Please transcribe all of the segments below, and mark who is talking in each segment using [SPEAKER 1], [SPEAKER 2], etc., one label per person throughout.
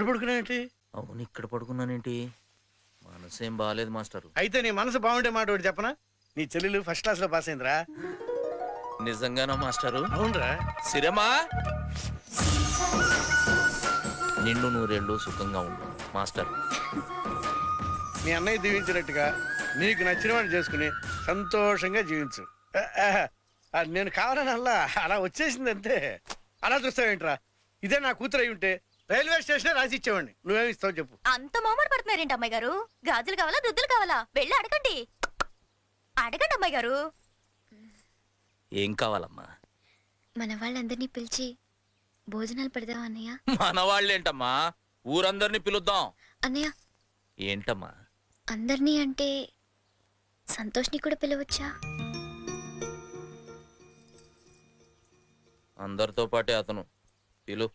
[SPEAKER 1] ఇక్కడ పడుకున్నావేంటి?
[SPEAKER 2] అవును, ఇక్కడ పడుకున్నానేంటి? మనసేం బాగాలేదు మాస్టర్.
[SPEAKER 1] అయితే నీ మనసు బాగుండే మాట ఒకటి చెప్పనా? నీ చెల్లెలు ఫస్ట్ క్లాస్ లో పాస్ అయిందిరా.
[SPEAKER 2] నిజంగానా మాస్టరు?
[SPEAKER 1] అవునరా.
[SPEAKER 2] సిరమా, నిన్ను నూరేళ్ళు సుఖంగా ఉండు మాస్టర్.
[SPEAKER 1] మీ అన్నయ్య దీవించినట్టుగా నీకు నచ్చిన వాడిని చేసుకుని సంతోషంగా జీవించు. నేను కావాలని అలా వచ్చేసింది అంతే. అలా చూస్తావేంట్రా? ఇదే నా కూతురు అయి ఉంటే రైల్వే స్టేషన్ రాసి ఇచ్చేవాడిని. నువ్వేమి ఇస్తావు చెప్పు?
[SPEAKER 3] అంత మోమడ పడుతున్నారేంటి అమ్మాయి గారు? గాజులు కావాలా, దుద్దులు కావాలా? వెళ్ళి అడగండి. అడగండి అమ్మాయి గారు.
[SPEAKER 2] ఏం కావాలమ్మా?
[SPEAKER 4] మన వాళ్ళందరినీ పిలిచి భోజనాలు పెడదాం అన్నయ్య.
[SPEAKER 2] మన వాళ్ళేంటమ్మా, ఊరందరినీ పిలుద్దాం.
[SPEAKER 4] అన్నయ్య
[SPEAKER 2] ఏంటమ్మా?
[SPEAKER 4] అందరినీ అంటే సంతోష్ని కూడా పిలవచ్చా?
[SPEAKER 2] అందరితో పాటే అతను పిలు.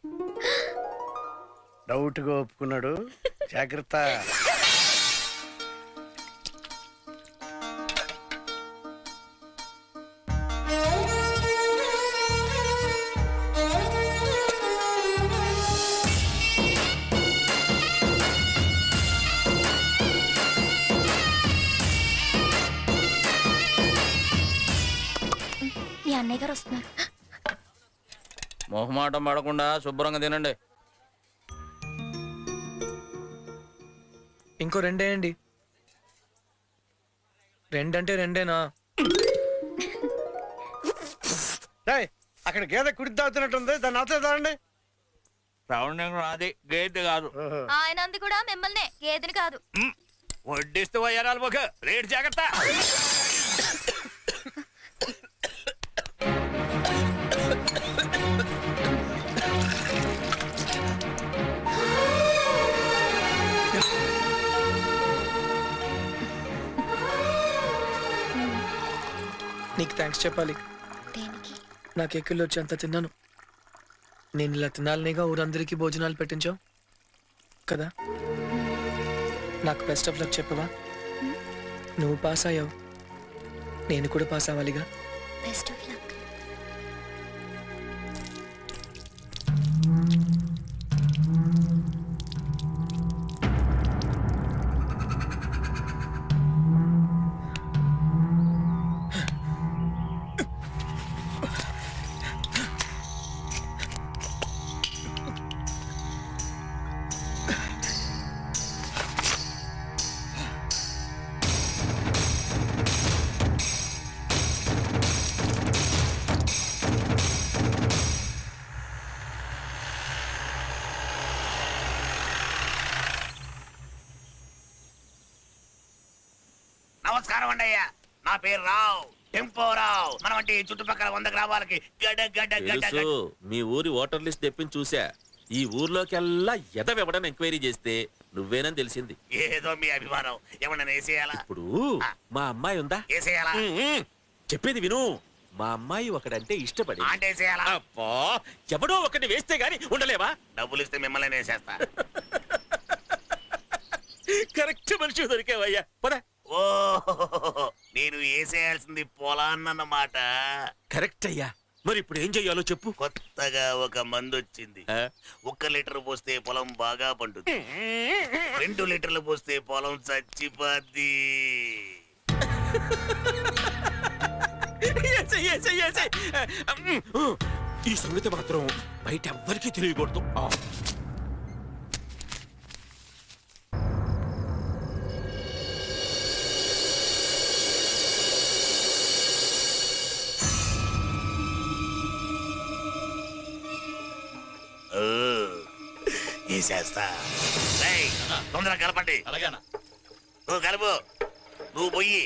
[SPEAKER 1] డౌట్ గా ఒప్పుకున్నాడు, జాగ్రత్త.
[SPEAKER 4] మీ అన్నయ్య గారు వస్తున్నారు.
[SPEAKER 2] మొహమాటం పడకుండా శుభ్రంగా తినండి.
[SPEAKER 5] ఇంకో రెండేయండి. రెండంటే రెండేనా?
[SPEAKER 1] అక్కడ గేదె కుడి తాగుతున్నట్టుంది, దాన్ని అవుతుందండి.
[SPEAKER 2] అది గేదె కాదు.
[SPEAKER 3] ఆయన అంది కూడా మిమ్మల్నే, గేదెని కాదు.
[SPEAKER 2] వడ్డిస్తూ పోయారాలు ఒక రేటు జాగ్రత్త.
[SPEAKER 5] నీకు థ్యాంక్స్ చెప్పాలి.
[SPEAKER 4] దేనికి?
[SPEAKER 5] నాకు ఎక్కిళ్ళు వచ్చి అంత తిన్నాను. నేను ఇలా తినాలనేగా ఊరందరికీ భోజనాలు పెట్టించావు కదా. నాకు బెస్ట్ ఆఫ్ లక్ చెప్పవా? నువ్వు పాస్ అయ్యావు, నేను కూడా పాస్ అవ్వాలిగా.
[SPEAKER 4] Best of luck.
[SPEAKER 6] నమస్కారం అండి అయ్యా, నా పేరు రావు, టెంపోరావు. మనం అంటే చుట్టుపక్కల 100 గ్రామాలకి గడ గడ గడ.
[SPEAKER 2] మీ ఊరి ఓటర్ లిస్ట్ తెప్పించి చూసా. ఈ ఊర్లోకెల్లా ఎదవెవడని ఎంక్వైరీ చేస్తే నువ్వేనని తెలిసింది.
[SPEAKER 6] ఏదో మీ అభిమానం, ఏమన్నా వేసేయాలా?
[SPEAKER 2] ఇప్పుడు మా అమ్మాయి ఉందా?
[SPEAKER 6] వేసేయాలా?
[SPEAKER 2] చెప్పేది విను. మా అమ్మాయి ఒకడంటే ఇష్టపడి
[SPEAKER 6] అంటే వేసేయాలా?
[SPEAKER 2] అబ్బా, ఎవడో ఒకటి వేస్తే గాని ఉండలేవా?
[SPEAKER 6] డబ్బులు ఇస్తే మిమ్మల్ని వేసేస్తా.
[SPEAKER 2] కరెక్ట్ మనిషి దొరికేవయ్యా. పద.
[SPEAKER 6] ఓ, నేను వేసేయాల్సింది పొలాన్నమాట.
[SPEAKER 2] కరెక్ట్ అయ్యా. మరి ఇప్పుడు ఏం చెయ్యాలో చెప్పు.
[SPEAKER 6] కొత్తగా ఒక మందు వచ్చింది. 1 లీటర్ పోస్తే పొలం బాగా పండుద్ది, 2 లీటర్లు పోస్తే పొలం చచ్చిపోద్ది.
[SPEAKER 2] ఈ సంగతి మాత్రం బయట ఎవ్వరికీ తెలియకూడదు.
[SPEAKER 6] వేసేస్తా. తొందరగా కలపండి. నువ్వు కలుపు, నువ్వు పోయి.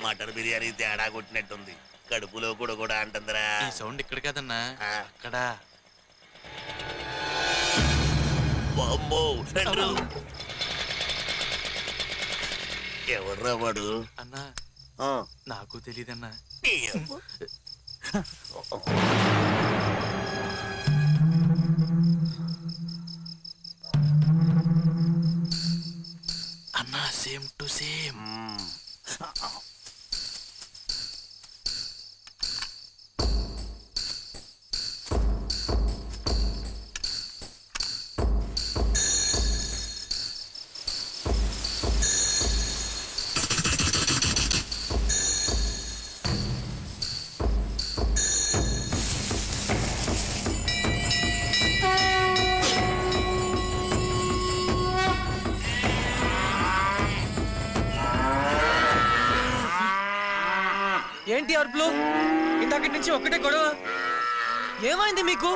[SPEAKER 6] మటన్ బిర్యానీ తేడా కొట్టినట్టుంది, కడుపులో కూడా అంటుందిరా.
[SPEAKER 7] సౌండ్ ఇక్కడ కదన్నా, అక్కడ.
[SPEAKER 6] ఎవర్రా వాడు?
[SPEAKER 7] అన్నా నాకు తెలీదన్నా. అన్నా సేమ్ టు సేమ్.
[SPEAKER 5] ఏంటి అరుపులు? ఇందాకటి నుంచి ఒక్కటే గొడవ. ఏమైంది మీకు?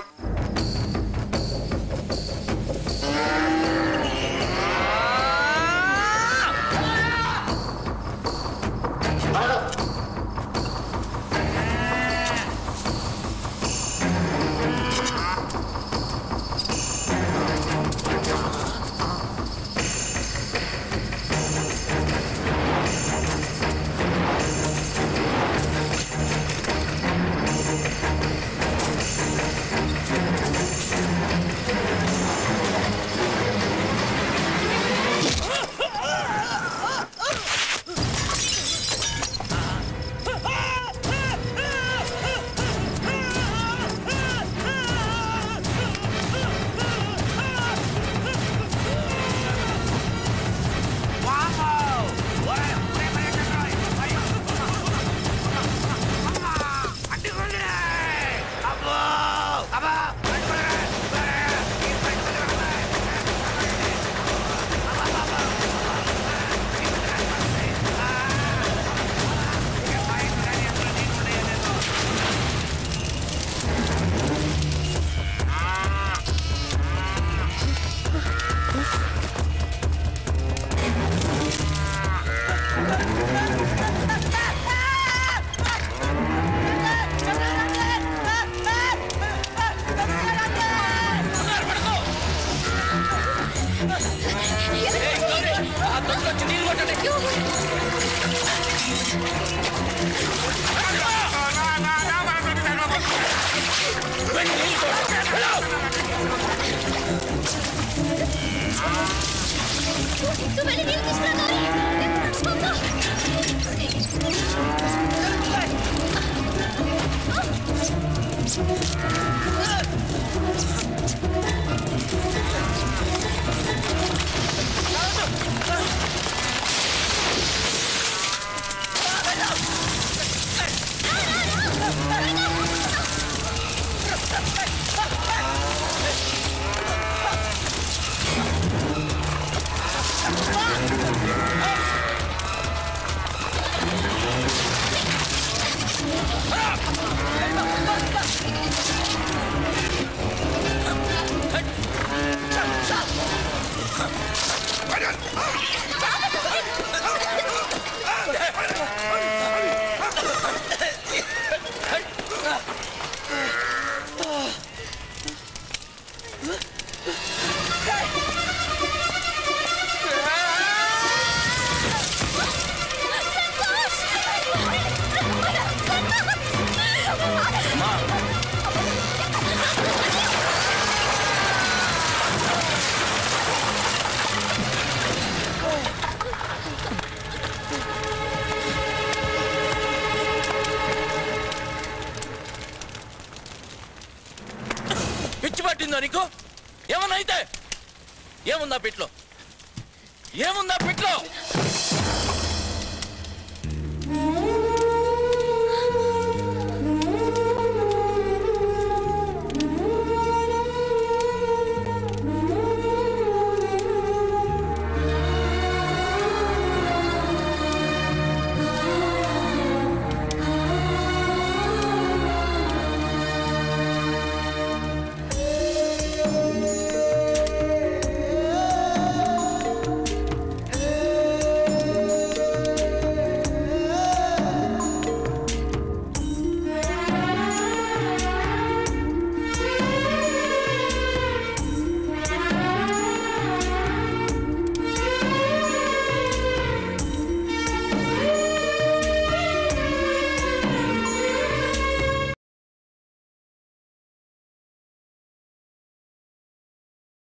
[SPEAKER 7] పిచ్చి పట్టిందో నీకు? ఏమన్నా అయితే ఏముందా పెట్లో? ఏముందా పెట్లో?